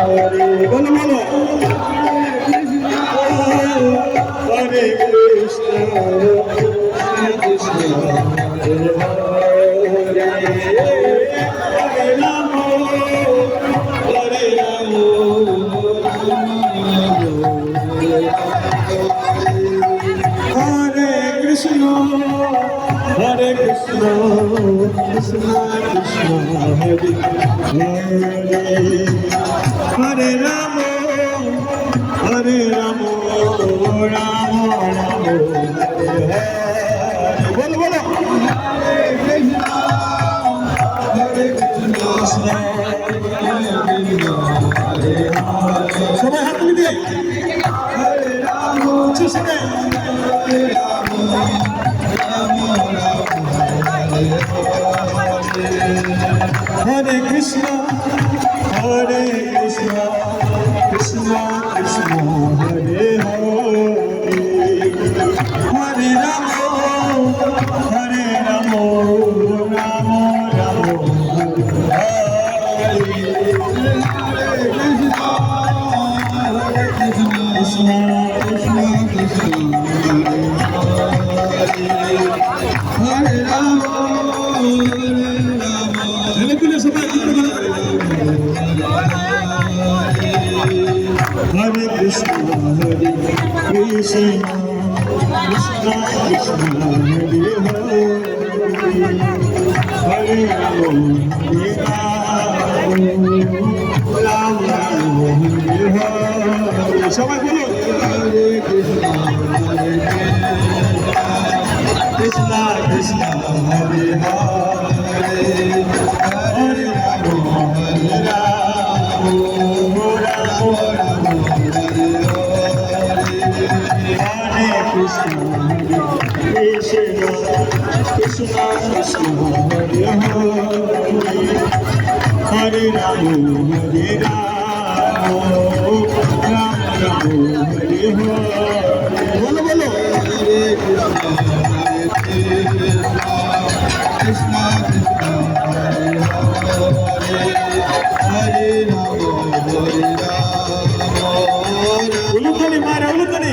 বলো বলো হরে কৃষ্ণ কৃষ্ণ হরে হরে রাম হরে রাম হরে কৃষ্ণ হরে কৃষ্ণ কৃষ্ণ কৃষ্ণ হরে হরে রাম হরে রাম রাম রাম হরে বলো বলো হরে কৃষ্ণ সবাই হাত মিলিয়ে হরে রাম সবাই হরে কৃষ্ণ কৃষ্ণ কৃষ্ণ হরে হরে রাম রাম রাম কৃষ্ণ কৃষ্ণ কৃষ্ণ হরে রাম হরে কৃষ্ণ হরে কৃষ্ণ কৃষ্ণ কৃষ্ণ হরে রাম রাম রাম হরে হরে সবাই বলো হরে কৃষ্ণ কৃষ্ণ কৃষ্ণ হরে হরে হরে রাম হরে রাম হরে কৃষ্ণ কৃষ্ণ কৃষ্ণ কৃষ্ণ হরে হরে রাম হরে রাম রাম রাম হরে হরে বলো বলো হরে কৃষ্ণ কৃষ্ণ হরে হরে রাম হরে রাম উলুকনি মারা উলুকনি